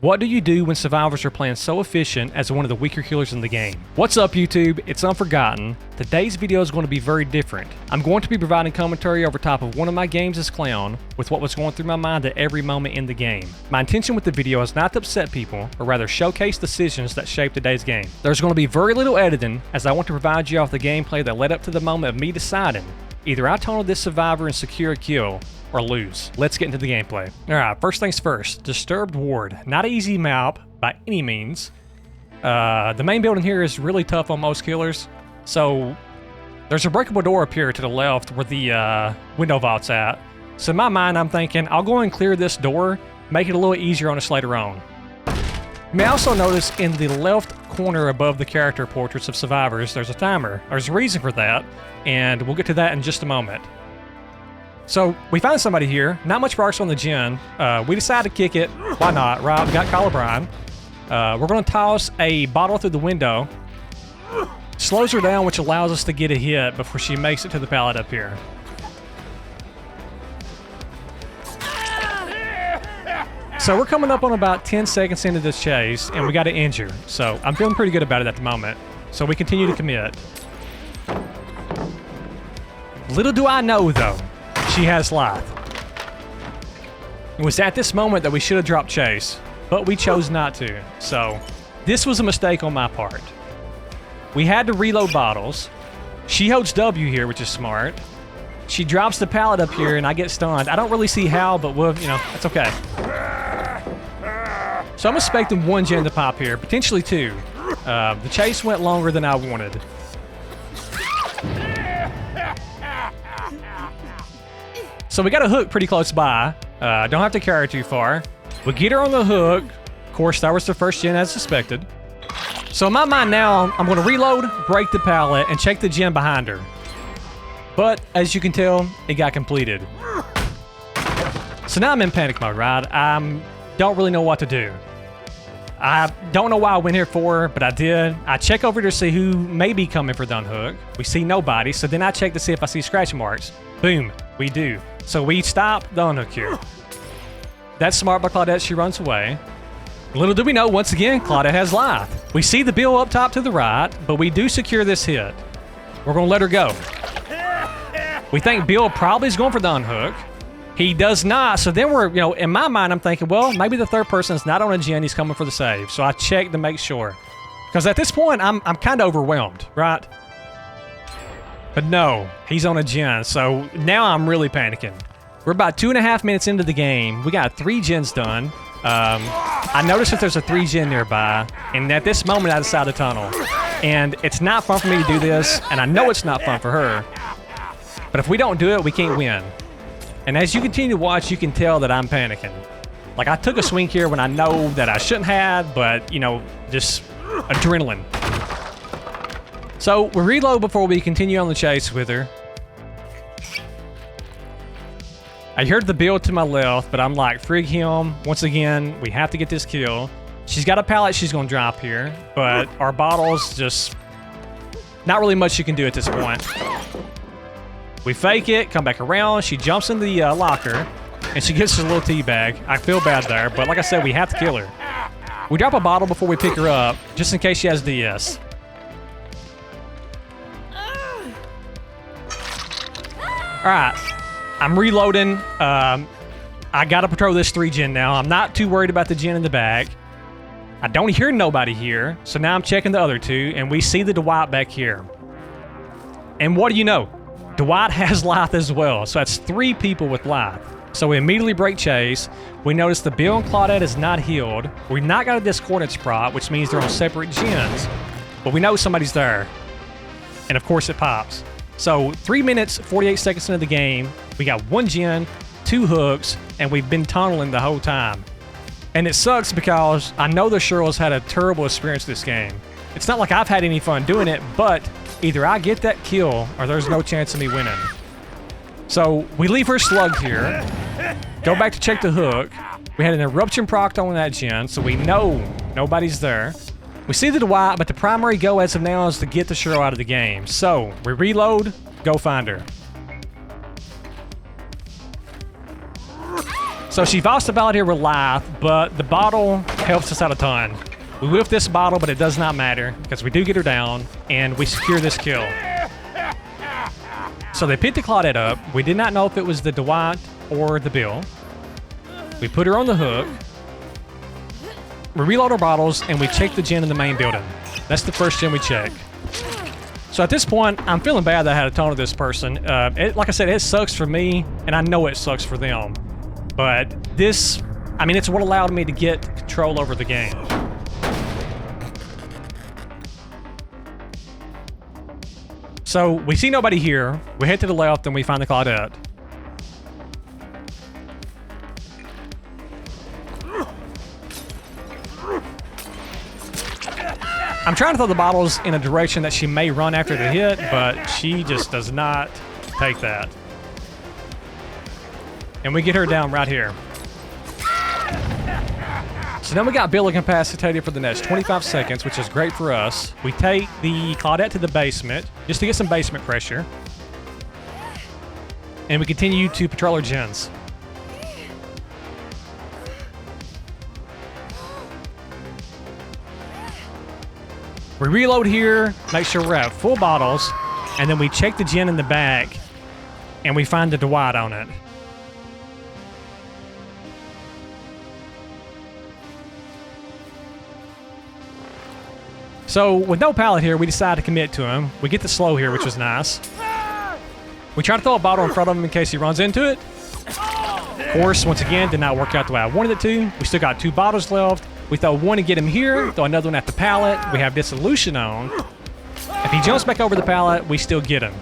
What do you do when survivors are playing so efficient as one of the weaker healers in the game? What's up YouTube? It's Unforgotten. Today's video is going to be very different. I'm going to be providing commentary over top of one of my games as Clown with what was going through my mind at every moment in the game. My intention with the video is not to upset people, but rather showcase decisions that shape today's game. There's going to be very little editing as I want to provide you off the gameplay that led up to the moment of me deciding either I tunnel this survivor and secure a kill, or lose. Let's get into the gameplay. Alright, first things first. Disturbed Ward. Not an easy map by any means. The main building here is really tough on most killers. So, there's a breakable door up here to the left where the window vault's at. So in my mind, I'm thinking, I'll go and clear this door, make it a little easier on us later on. You may also notice in the left corner above the character portraits of survivors, there's a timer. There's a reason for that, and we'll get to that in just a moment. So, we found somebody here, not much progress on the gen. We decided to kick it. Why not, right? We got Kyle O'Brien. We're going to toss a bottle through the window. Slows her down, which allows us to get a hit before she makes it to the pallet up here. So we're coming up on about 10 seconds into this chase, and we got to injure. So, I'm feeling pretty good about it at the moment. So we continue to commit. Little do I know, though, she has life. It was at this moment that we should have dropped chase, but we chose not to. So, this was a mistake on my part. We had to reload bottles. She holds W here, which is smart. She drops the pallet up here and I get stunned. I don't really see how, but we'll, that's okay. So I'm expecting one gen to pop here, potentially two. The chase went longer than I wanted. So we got a hook pretty close by. Don't have to carry her too far. We get her on the hook. Of course, that was the first gen as suspected. So in my mind now, I'm going to reload, break the pallet, and check the gen behind her. But as you can tell, it got completed. So now I'm in panic mode, right? I don't really know what to do. I don't know why I went here for her, but I did. I check over to see who may be coming for the unhook. We see nobody, so then I check to see if I see scratch marks. Boom, we do. So we stop the unhook here. That's smart by Claudette, she runs away. Little do we know, once again, Claudette has life. We see the bill up top to the right, but we do secure this hit. We're gonna let her go. We think Bill probably is going for the unhook. He does not, so then we're, in my mind, I'm thinking, well, maybe the third person is not on a gen, he's coming for the save. So I check to make sure. Because at this point, I'm kind of overwhelmed, right? But no, he's on a gen, so now I'm really panicking. We're about 2.5 minutes into the game. We got 3 gens done. I noticed that there's a 3 gen nearby, and at this moment I decide to tunnel. And it's not fun for me to do this, and I know it's not fun for her. But if we don't do it, we can't win. And as you continue to watch, you can tell that I'm panicking. Like, I took a swing here when I know that I shouldn't have, but, just adrenaline. So, we reload before we continue on the chase with her. I heard the build to my left, but I'm like, frig him. Once again, we have to get this kill. She's got a pallet she's going to drop here, but our bottles just... not really much you can do at this point. We fake it, come back around, she jumps in the locker, and she gets a little tea bag. I feel bad there, but like I said, we have to kill her. We drop a bottle before we pick her up, just in case she has DS. Alright, I'm reloading. I gotta patrol this 3 gen now. I'm not too worried about the gen in the back. I don't hear nobody here, so now I'm checking the other 2, and we see the Dwight back here. And what do you know? Dwight has life as well, so that's 3 people with life. So we immediately break chase. We notice the Bill and Claudette is not healed. We've not got a discordance prop, which means they're on separate gens. But we know somebody's there. And of course it pops. So 3 minutes, 48 seconds into the game, we got 1 gen, 2 hooks, and we've been tunneling the whole time. And it sucks because I know the Shirley's had a terrible experience this game. It's not like I've had any fun doing it, but either I get that kill or there's no chance of me winning. So we leave her slugged here, go back to check the hook. We had an eruption proc on that gen, so we know nobody's there. We see the Dwight, but the primary go as of now is to get the Shirley out of the game. So we reload, go find her. So she vossed about here with life, but the bottle helps us out a ton. We whiff this bottle, but it does not matter because we do get her down and we secure this kill. So they picked the Claudette up. We did not know if it was the Dwight or the Bill. We put her on the hook. We reload our bottles and we check the gen in the main building. That's the first gen we check. So at this point, I'm feeling bad that I had a ton of this person. Like I said, it sucks for me, and I know it sucks for them. But this, I mean, it's what allowed me to get control over the game. So we see nobody here. We head to the left and we find the Claudette. I'm trying to throw the bottles in a direction that she may run after the hit, but she just does not take that. And we get her down right here. So then we got Bill incapacitated for the next 25 seconds, which is great for us. We take the Claudette to the basement just to get some basement pressure. And we continue to patrol our gens. We reload here, make sure we're at full bottles, and then we check the gen in the back, and we find the Dwight on it. So, with no pallet here, we decide to commit to him. We get the slow here, which was nice. We try to throw a bottle in front of him in case he runs into it. Of course, once again, did not work out the way I wanted it to. We still got 2 bottles left. We throw one to get him here, throw another one at the pallet. We have dissolution on. If he jumps back over the pallet, we still get him.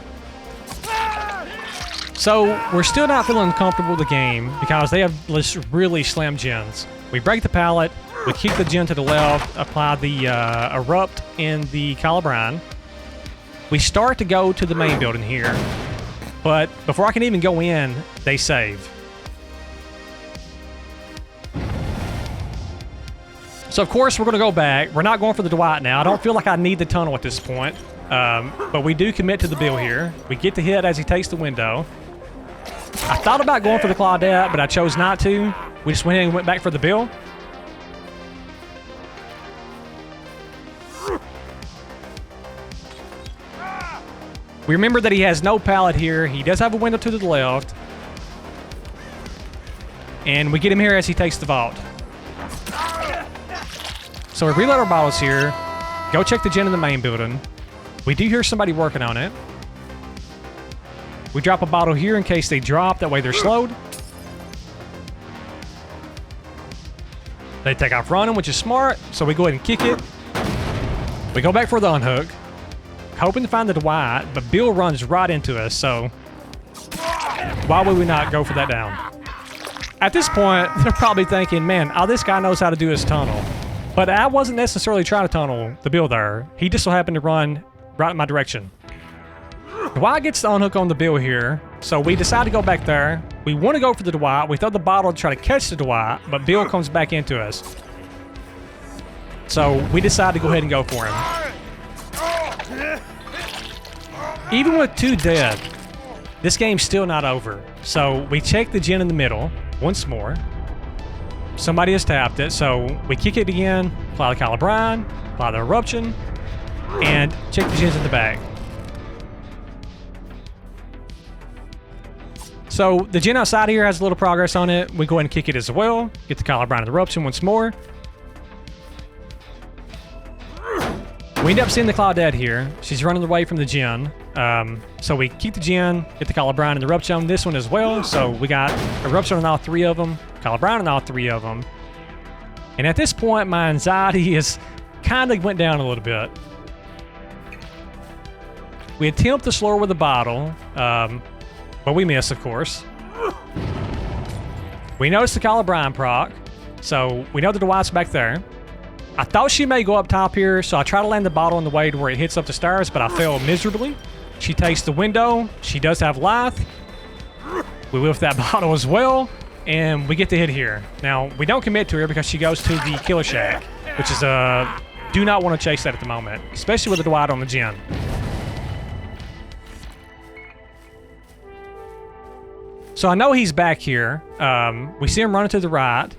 So, we're still not feeling comfortable with the game because they have this really slim gens. We break the pallet. We kick the gen to the left, apply the Erupt and the Calabrine. We start to go to the main building here, but before I can even go in, they save. So of course we're going to go back. We're not going for the Dwight now. I don't feel like I need the tunnel at this point, but we do commit to the Bill here. We get the hit as he takes the window. I thought about going for the Claudette, but I chose not to. We just went in and went back for the Bill. We remember that he has no pallet here. He does have a window to the left. And we get him here as he takes the vault. So we reload our bottles here. Go check the gen in the main building. We do hear somebody working on it. We drop a bottle here in case they drop. That way they're slowed. They take off running, which is smart. So we go ahead and kick it. We go back for the unhook. Hoping to find the Dwight, but Bill runs right into us, so why would we not go for that down? At this point, they're probably thinking, man, oh, this guy knows how to do his tunnel. But I wasn't necessarily trying to tunnel the Bill there. He just so happened to run right in my direction. Dwight gets the unhook on the Bill here, so we decide to go back there. We want to go for the Dwight. We throw the bottle to try to catch the Dwight, but Bill comes back into us. So we decide to go ahead and go for him. Even with 2 dead, this game's still not over. So we check the gen in the middle once more. Somebody has tapped it, so we kick it again, apply the Calabrine, apply the Eruption, and check the gens in the back. So the gen outside here has a little progress on it. We go ahead and kick it as well, get the Calabrine and the Eruption once more. We end up seeing the Claudette here. She's running away from the gen. So we keep the gen, get the Calabrine and the Eruption on this one as well. So we got Eruption on all 3 of them, Calabrine on all 3 of them. And at this point, my anxiety is kind of went down a little bit. We attempt to slow her with a bottle, but we miss, of course. We notice the Calabrine proc, so we know the Dwight's back there. I thought she may go up top here, so I try to land the bottle in the way to where it hits up the stairs, but I fail miserably. She takes the window. She does have life. We whiff that bottle as well, and we get the hit here. Now, we don't commit to her because she goes to the Killer Shack, which is do not want to chase that at the moment, especially with the Dwight on the gen. So I know he's back here. We see him running to the right.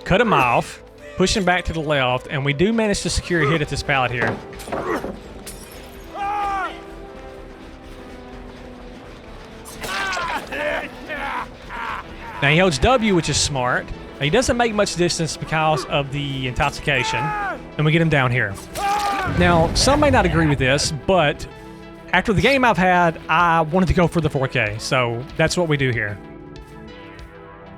cut him off, push him back to the left, and we do manage to secure a hit at this pallet here. Now he holds W, which is smart. Now, he doesn't make much distance because of the intoxication, and we get him down here. Now, some may not agree with this, but after the game I've had, I wanted to go for the 4K, so that's what we do here.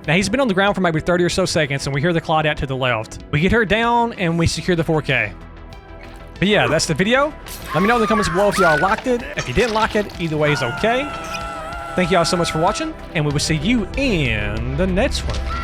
Now, he's been on the ground for maybe 30 or so seconds, and we hear the Claudette to the left. We get her down, and we secure the 4K. But yeah, that's the video. Let me know in the comments below if y'all liked it. If you didn't like it, either way is okay. Thank y'all so much for watching, and we will see you in the next one.